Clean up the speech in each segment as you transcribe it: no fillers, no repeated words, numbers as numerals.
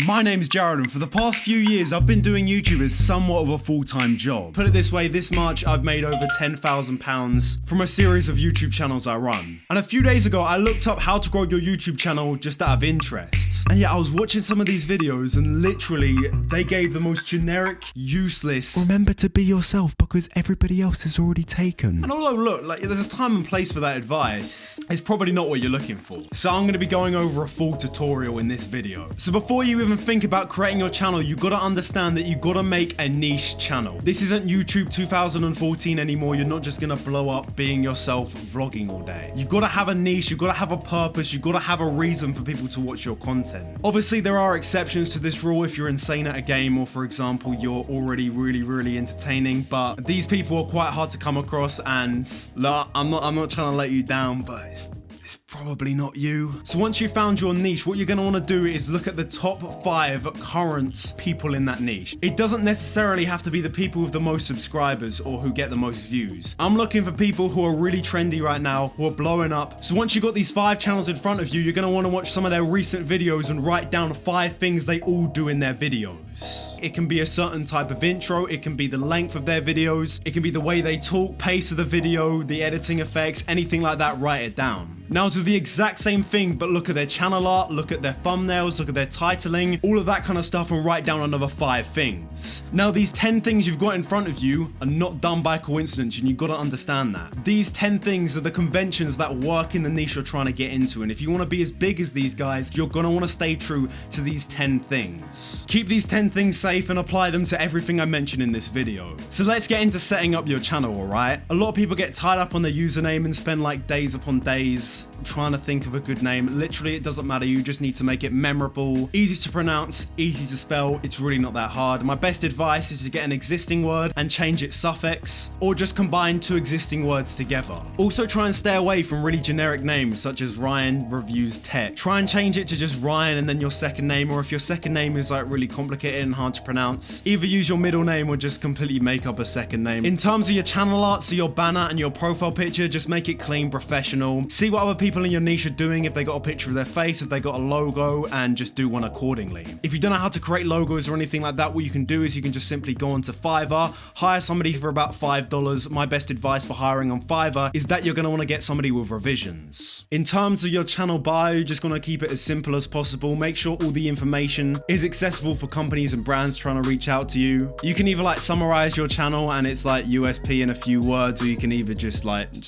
My name's Jared, and for the past few years I've been doing YouTube as somewhat of a full-time job. Put it this way, this March I've made over £10,000 from a series of YouTube channels I run. And a few days ago I looked up how to grow your YouTube channel just out of interest. And yeah, I was watching some of these videos and literally they gave the most generic, useless, remember to be yourself because everybody else is already taken. And although look, like there's a time and place for that advice, it's probably not what you're looking for. So I'm going to be going over a full tutorial in this video. So before you even think about creating your channel, you gotta understand that you gotta make a niche channel. This isn't YouTube 2014 anymore. You're not just gonna blow up being yourself vlogging all day. You gotta have a niche, you gotta have a purpose, you gotta have a reason for people to watch your content. Obviously there are exceptions to this rule if you're insane at a game or for example you're already really entertaining, but these people are quite hard to come across and look, I'm not trying to let you down, but it's probably not you. So once you've found your niche, what you're going to want to do is look at the top 5 current people in that niche. It doesn't necessarily have to be the people with the most subscribers or who get the most views. I'm looking for people who are really trendy right now, who are blowing up. So once you've got these 5 channels in front of you, you're going to want to watch some of their recent videos and write down 5 things they all do in their videos. It can be a certain type of intro, it can be the length of their videos, it can be the way they talk, pace of the video, the editing effects, anything like that, write it down. Now do the exact same thing, but look at their channel art, look at their thumbnails, look at their titling, all of that kind of stuff, and write down another 5 things. Now these 10 things you've got in front of you are not done by coincidence, and you've got to understand that. These 10 things are the conventions that work in the niche you're trying to get into, and if you want to be as big as these guys, you're going to want to stay true to these 10 things. Keep these 10 things safe and apply them to everything I mentioned in this video. So let's get into setting up your channel, alright? A lot of people get tied up on their username and spend like days upon days trying to think of a good name. Literally, it doesn't matter. You just need to make it memorable, easy to pronounce, easy to spell. It's really not that hard. My best advice is to get an existing word and change its suffix, or just combine 2 existing words together. Also, try and stay away from really generic names such as Ryan Reviews Tech. Try and change it to just Ryan and then your second name, or if your second name is like really complicated and hard to pronounce, either use your middle name or just completely make up a second name. In terms of your channel art, so your banner and your profile picture, just make it clean, professional. See what other people in your niche are doing, if they got a picture of their face, if they got a logo, and just do one accordingly. If you don't know how to create logos or anything like that, what you can do is you can just simply go onto Fiverr, hire somebody for about $5. My best advice for hiring on Fiverr is that you're going to want to get somebody with revisions. In terms of your channel bio, you're just going to keep it as simple as possible. Make sure all the information is accessible for companies and brands trying to reach out to you. You can either like summarize your channel and it's like USP in a few words, or you can either just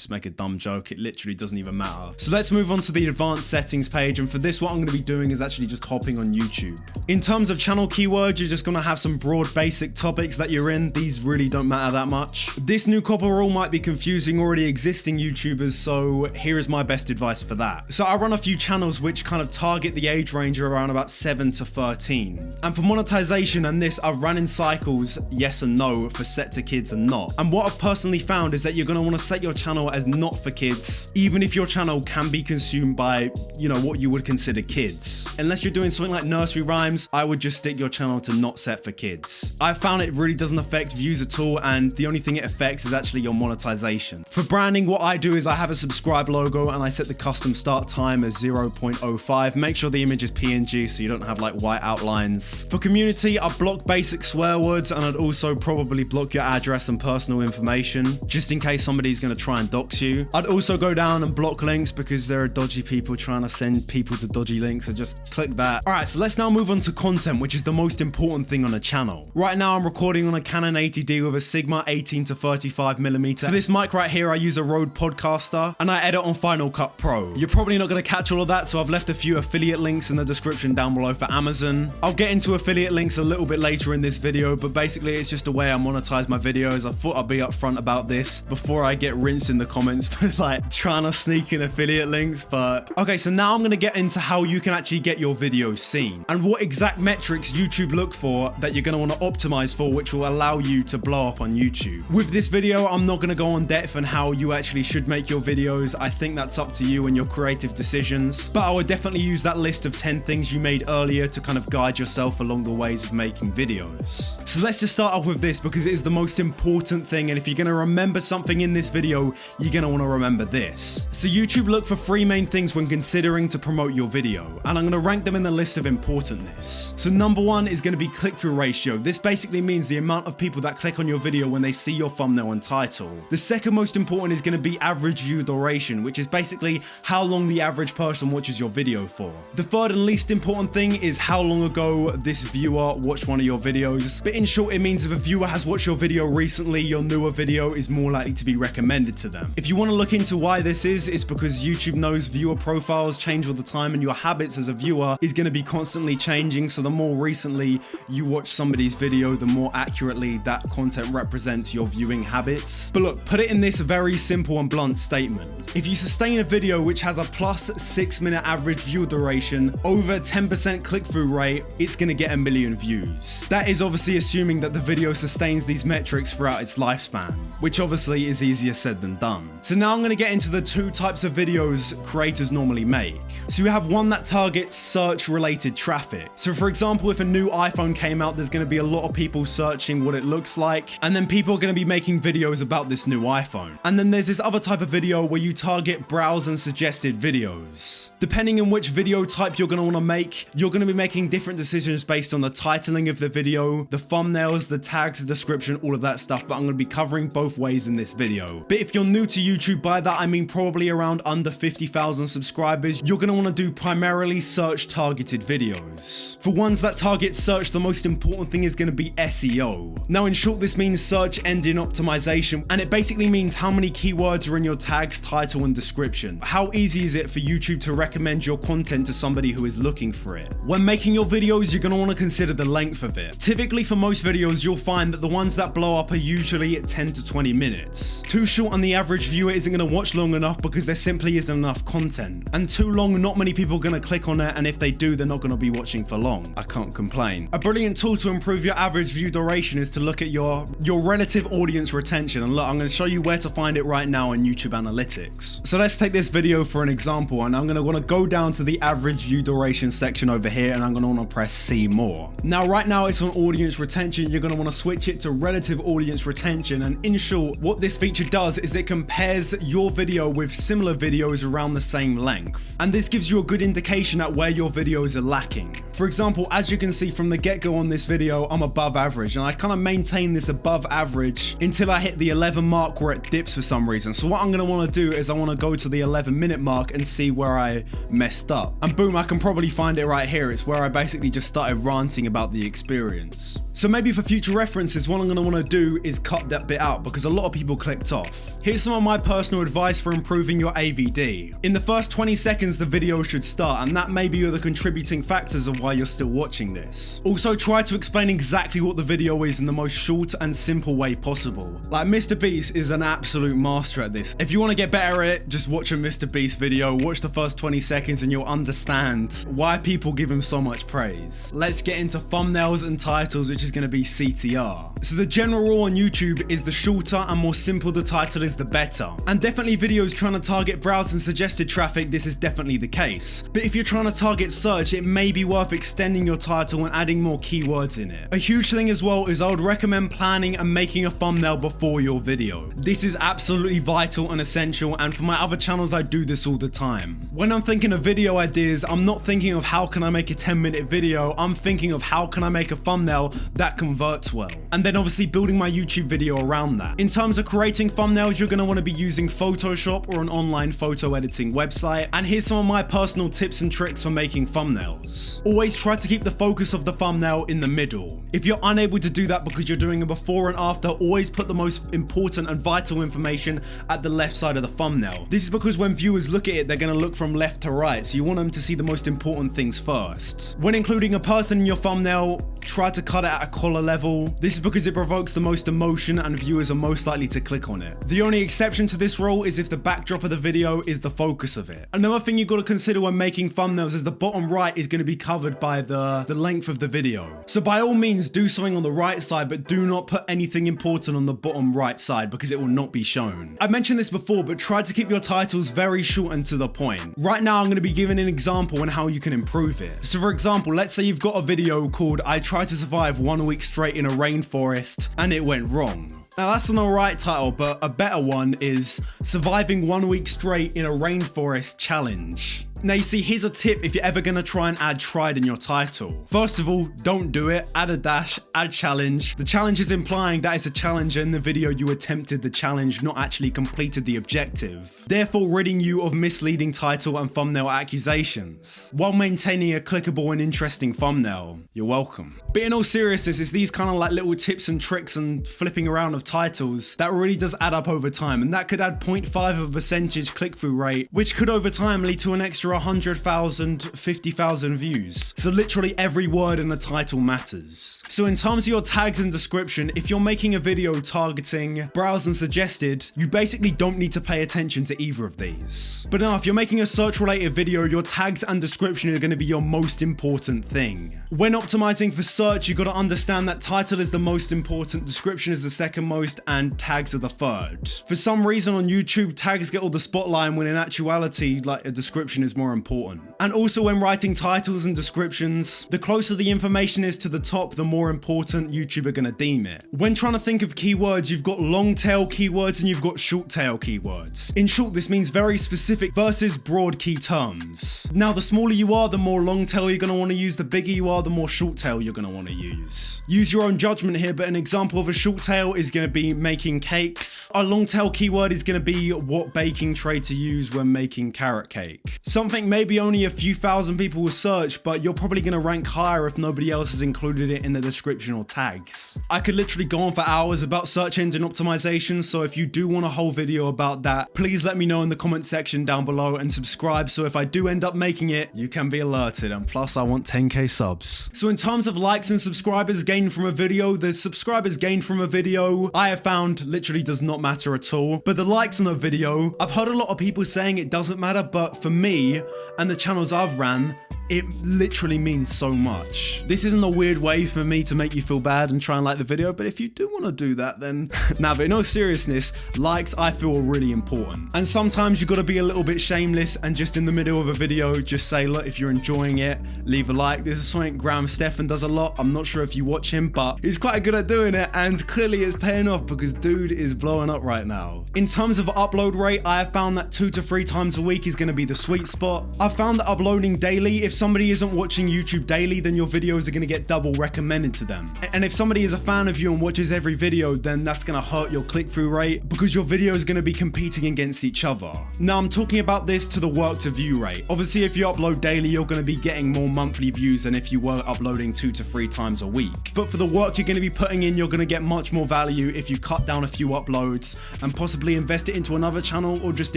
make a dumb joke. It literally doesn't even matter. So let's move on to the advanced settings page, and for this what I'm going to be doing is actually just hopping on YouTube. In terms of channel keywords, you're just going to have some broad basic topics that you're in. These really don't matter that much. This new copper rule might be confusing already existing YouTubers, so here is my best advice for that. So I run a few channels which kind of target the age range around about 7 to 13. And for monetization and this, I've run in cycles, yes and no, for set to kids and not. And what I've personally found is that you're going to want to set your channel as not for kids, even if your channel can be consumed by, you know, what you would consider kids. Unless you're doing something like nursery rhymes, I would just stick your channel to not set for kids. I found it really doesn't affect views at all, and the only thing it affects is actually your monetization. For branding, what I do is I have a subscribe logo and I set the custom start time as 0.05. Make sure the image is PNG so you don't have like white outlines. For community, I block basic swear words, and I'd also probably block your address and personal information just in case somebody's going to try and dox you. I'd also go down and block links because there are dodgy people trying to send people to dodgy links, so just click that. Alright, so let's now move on to content, which is the most important thing on a channel. Right now I'm recording on a Canon 80D with a Sigma 18 to 35mm. For this mic right here I use a Rode Podcaster, and I edit on Final Cut Pro. You're probably not going to catch all of that, so I've left a few affiliate links in the description down below for Amazon. I'll get into affiliate links a little bit later in this video, but basically it's just a way I monetize my videos. I thought I'd be upfront about this before I get rinsed in the comments for like trying to sneak in affiliate links. But okay, so now I'm going to get into how you can actually get your videos seen and what exact metrics YouTube look for that you're going to want to optimize for, which will allow you to blow up on YouTube. With this video, I'm not going to go on depth on how you actually should make your videos. I think that's up to you and your creative decisions, but I would definitely use that list of 10 things you made earlier to kind of guide yourself along the ways of making videos. So let's just start off with this because it is the most important thing, and if you're going to remember something in this video, you're going to want to remember this. So YouTube look for three main things when considering to promote your video, and I'm going to rank them in the list of importantness. So number one is going to be click-through ratio. This basically means the amount of people that click on your video when they see your thumbnail and title. The second most important is going to be average view duration, which is basically how long the average person watches your video for. The third and least important thing is how long ago this viewer watched one of your videos. But in short, it means if a viewer has watched your video recently, your newer video is more likely to be recommended to them. If you want to look into why this is, it's because YouTube knows viewer profiles change all the time and your habits as a viewer is going to be constantly changing. So the more recently you watch somebody's video, the more accurately that content represents your viewing habits. But look, put it in this very simple and blunt statement. If you sustain a video which has a plus 6-minute average view duration, over 10% click-through rate, it's going to get 1 million views. That is obviously assuming that the video sustains these metrics throughout its lifespan, which obviously is easier said than done. So now I'm going to get into the two types of videos creators normally make. So you have one that targets search-related traffic. So for example, if a new iPhone came out, there's going to be a lot of people searching what it looks like, and then people are going to be making videos about this new iPhone. And then there's this other type of video where you target browse and suggested videos. Depending on which video type you're going to want to make, you're going to be making different decisions based on the titling of the video, the thumbnails, the tags, the description, all of that stuff, but I'm going to be covering both ways in this video. But if you're new to YouTube, by that I mean probably around under 50,000 subscribers, you're going to want to do primarily search targeted videos. For ones that target search, the most important thing is going to be SEO. Now in short, this means search engine optimization, and it basically means how many keywords are in your tags, title and description. How easy is it for YouTube to recommend your content to somebody who is looking for it? When making your videos, you're going to want to consider the length of it. Typically for most videos, you'll find that the ones that blow up are usually 10 to 20 minutes. Too short and the average viewer isn't going to watch long enough because there simply isn't enough content. And too long, not many people are going to click on it, and if they do, they're not going to be watching for long. I can't complain. A brilliant tool to improve your average view duration is to look at your relative audience retention. And look, I'm going to show you where to find it right now in YouTube Analytics. So let's take this video for an example, and I'm going to want to go down to the average view duration section over here, and I'm going to want to press see more. Now right now it's on audience retention. You're going to want to switch it to relative audience retention, and in short, what this feature does is it compares your video with similar videos around the same length, and this gives you a good indication at where your videos are lacking. For example, as you can see from the get-go on this video, I'm above average, and I kind of maintain this above average until I hit the 11 mark where it dips for some reason. So what I'm going to want to do is I want to go to the 11-minute mark and see where I messed up, and boom, I can probably find it right here. It's where I basically just started ranting about the experience. So maybe for future references, what I'm going to want to do is cut that bit out because a lot of people clicked off. Here's some of my personal advice for improving your AVD. In the first 20 seconds, the video should start, and that may be the contributing factors of why you're still watching this. Also, try to explain exactly what the video is in the most short and simple way possible. Like Mr. Beast is an absolute master at this. If you want to get better at it, just watch a Mr. Beast video, watch the first 20 seconds and you'll understand why people give him so much praise. Let's get into thumbnails and titles, which is going to be CTR. So the general rule on YouTube is the shorter and more simple the title is, the better. And definitely videos trying to target browse and suggested traffic, this is definitely the case. But if you're trying to target search, it may be worth extending your title and adding more keywords in it. A huge thing as well is I would recommend planning and making a thumbnail before your video. This is absolutely vital and essential, and for my other channels I do this all the time. When I'm thinking of video ideas, I'm not thinking of how can I make a 10-minute video, I'm thinking of how can I make a thumbnail that converts well. And then obviously building my YouTube video around that. In terms of creating thumbnails, you're going to want to be using Photoshop or an online photo editing website. And here's some of my personal tips and tricks for making thumbnails. Always try to keep the focus of the thumbnail in the middle. If you're unable to do that because you're doing a before and after, always put the most important and vital information at the left side of the thumbnail. This is because when viewers look at it, they're going to look from left to right, so you want them to see the most important things first. When including a person in your thumbnail, try to cut it at a collar level. This is because it provokes the most emotion and viewers are most likely to click on it. The only exception to this rule is if the backdrop of the video is the focus of it. Another thing you've got to consider when making thumbnails is the bottom right is going to be covered by the length of the video. So by all means do something on the right side, but do not put anything important on the bottom right side because it will not be shown. I mentioned this before, but try to keep your titles very short and to the point. Right now I'm going to be giving an example on how you can improve it. So for example, let's say you've got a video called I tried to survive 1 week straight in a rainforest and it went wrong. Now that's an alright title, but a better one is Surviving 1 Week Straight in a Rainforest Challenge. Now you see, here's a tip if you're ever going to try and add tried in your title. First of all, don't do it. Add a dash, add challenge. The challenge is implying that it's a challenge in the video you attempted the challenge, not actually completed the objective, therefore ridding you of misleading title and thumbnail accusations, while maintaining a clickable and interesting thumbnail. You're welcome. But in all seriousness, it's these kind of like little tips and tricks and flipping around of titles that really does add up over time, and that could add 0.5% click-through rate, which could over time lead to an extra 100,000, 50,000 views. So literally every word in the title matters. So in terms of your tags and description, if you're making a video targeting browse and suggested, you basically don't need to pay attention to either of these. But now if you're making a search related video, your tags and description are going to be your most important thing. When optimizing for search, you got to understand that title is the most important, description is the second most, and tags are the third. For some reason on YouTube, tags get all the spotlight, when in actuality, like, a description is more important. And also when writing titles and descriptions, the closer the information is to the top, the more important YouTube are gonna deem it. When trying to think of keywords, you've got long tail keywords and you've got short tail keywords. In short, this means very specific versus broad key terms. Now, the smaller you are, the more long tail you're gonna wanna use. The bigger you are, the more short tail you're gonna wanna use. Use your own judgment here, but an example of a short tail is gonna be making cakes. A long tail keyword is gonna be what baking tray to use when making carrot cake. Something maybe only a few thousand people will search, but you're probably going to rank higher if nobody else has included it in the description or tags. I could literally go on for hours about search engine optimization, so if you do want a whole video about that, please let me know in the comment section down below and subscribe, so if I do end up making it, you can be alerted, and plus I want 10k subs. So in terms of likes and subscribers gained from a video, the subscribers gained from a video I have found literally does not matter at all, but the likes on a video, I've heard a lot of people saying it doesn't matter, but for me and the channels I've ran, it literally means so much. This isn't a weird way for me to make you feel bad and try and like the video, but if you do want to do that, then nah, but in all seriousness, likes I feel are really important. And sometimes you got to be a little bit shameless and just in the middle of a video, just say, look, if you're enjoying it, leave a like. This is something Graham Stephan does a lot. I'm not sure if you watch him, but he's quite good at doing it, and clearly it's paying off because dude is blowing up right now. In terms of upload rate, I have found that 2 to 3 times a week is going to be the sweet spot. I've found that uploading daily, if somebody isn't watching YouTube daily, then your videos are going to get double recommended to them. And if somebody is a fan of you and watches every video, then that's going to hurt your click-through rate because your video is going to be competing against each other. Now, I'm talking about this to the work to view rate. Obviously, if you upload daily, you're going to be getting more monthly views than if you were uploading 2 to 3 times a week. But for the work you're going to be putting in, you're going to get much more value if you cut down a few uploads and possibly invest it into another channel, or just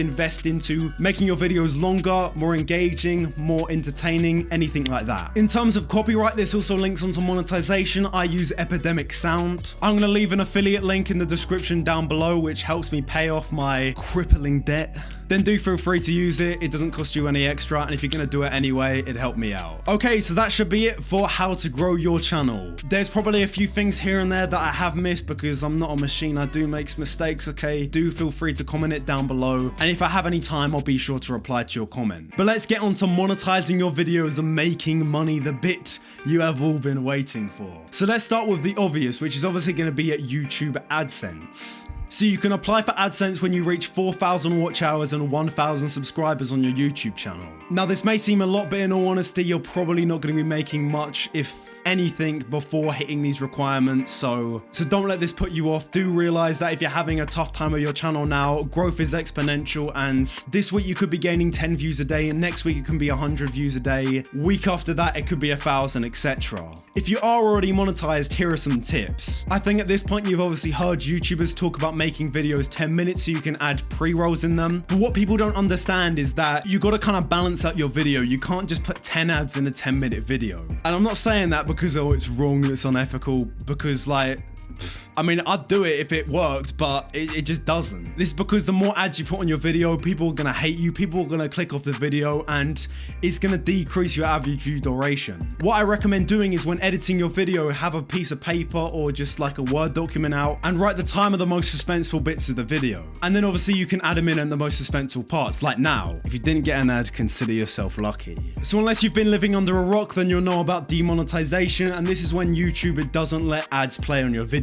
invest into making your videos longer, more engaging, more entertaining, anything like that. In terms of copyright, this also links onto monetization. I use Epidemic Sound. I'm going to leave an affiliate link in the description down below, which helps me pay off my crippling debt. Then do feel free to use it. It doesn't cost you any extra, and if you're going to do it anyway, it'd help me out. Okay, so that should be it for how to grow your channel. There's probably a few things here and there that I have missed because I'm not a machine. I do make mistakes, okay? Do feel free to comment it down below, and if I have any time, I'll be sure to reply to your comment. But let's get on to monetizing your videos and making money, the bit you have all been waiting for. So let's start with the obvious, which is obviously going to be at YouTube AdSense. So you can apply for AdSense when you reach 4,000 watch hours and 1,000 subscribers on your YouTube channel. Now this may seem a lot, but in all honesty, you're probably not going to be making much, if anything, before hitting these requirements, so don't let this put you off. Do realize that if you're having a tough time with your channel now, growth is exponential, and this week you could be gaining 10 views a day, and next week it can be 100 views a day, week after that it could be 1,000, etc. If you are already monetized, here are some tips. I think at this point you've obviously heard YouTubers talk about making videos 10 minutes so you can add pre-rolls in them, but what people don't understand is that you got to kind of balance out your video. You can't just put 10 ads in a 10-minute video. And I'm not saying that because, oh, it's wrong, it's unethical, because like, I mean, I'd do it if it worked, but it just doesn't. This is because the more ads you put on your video, people are gonna hate you, people are gonna click off the video, and it's gonna decrease your average view duration. What I recommend doing is when editing your video, have a piece of paper or just like a Word document out and write the time of the most suspenseful bits of the video. And then obviously you can add them in the most suspenseful parts, like now. If you didn't get an ad, consider yourself lucky. So unless you've been living under a rock, then you'll know about demonetization, and this is when YouTube doesn't let ads play on your video.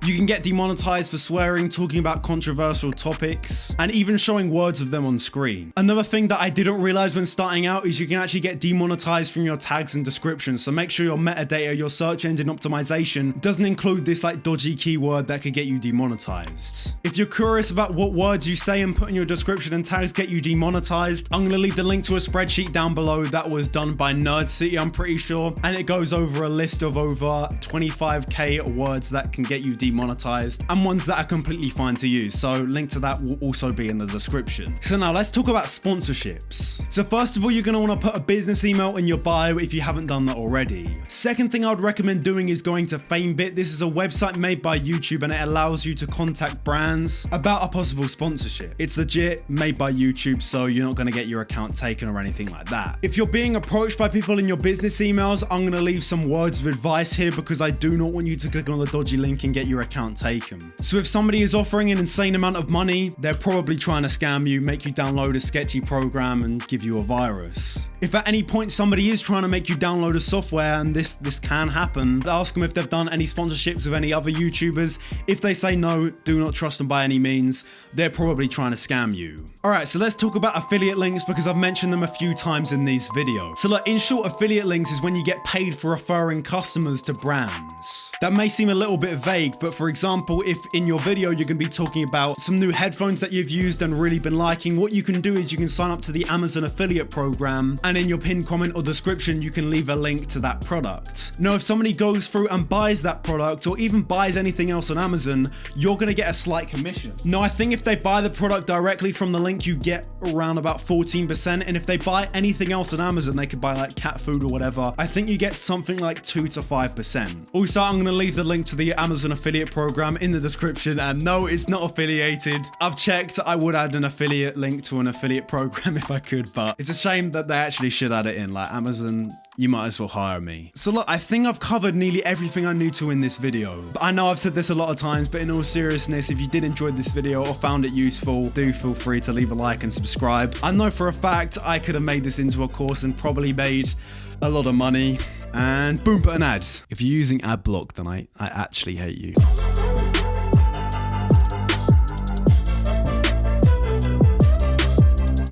You can get demonetized for swearing, talking about controversial topics, and even showing words of them on screen. Another thing that I didn't realize when starting out is you can actually get demonetized from your tags and descriptions, so make sure your metadata, your search engine optimization, doesn't include this like dodgy keyword that could get you demonetized. If you're curious about what words you say and put in your description and tags get you demonetized, I'm gonna leave the link to a spreadsheet down below that was done by Nerd City, I'm pretty sure, and it goes over a list of over 25k words that can get you demonetized and ones that are completely fine to use, so link to that will also be in the description. So now let's talk about sponsorships. So first of all, you're gonna wanna put a business email in your bio if you haven't done that already. Second thing I would recommend doing is going to FameBit. This is a website made by YouTube and it allows you to contact brands about a possible sponsorship. It's legit, made by YouTube, so you're not gonna get your account taken or anything like that. If you're being approached by people in your business emails, I'm gonna leave some words of advice here because I do not want you to click on the dodgy link and get your account taken. So if somebody is offering an insane amount of money, they're probably trying to scam you, make you download a sketchy program and give you a virus. If at any point somebody is trying to make you download a software, and this can happen, ask them if they've done any sponsorships with any other YouTubers. If they say no, do not trust them by any means. They're probably trying to scam you. Alright, so let's talk about affiliate links because I've mentioned them a few times in these videos. So look, in short, affiliate links is when you get paid for referring customers to brands. That may seem a little bit vague, but for example, if in your video you're going to be talking about some new headphones that you've used and really been liking, what you can do is you can sign up to the Amazon affiliate program, and in your pinned comment or description you can leave a link to that product. Now if somebody goes through and buys that product or even buys anything else on Amazon, you're going to get a slight commission. Now I think if they buy the product directly from the link, you get around about 14%, and if they buy anything else on Amazon, they could buy like cat food or whatever, I think you get something like 2 to 5%. Also, I'm going to leave the link to the Amazon affiliate program in the description, and no, it's not affiliated. I've checked, I would add an affiliate link to an affiliate program if I could, but it's a shame that they actually should add it in. Like Amazon, you might as well hire me. So look, I think I've covered nearly everything I need to in this video. I know I've said this a lot of times, but in all seriousness, if you did enjoy this video or found it useful, do feel free to leave a like and subscribe. I know for a fact I could have made this into a course and probably made a lot of money. And boom, put an ad. If you're using ad block, then I actually hate you.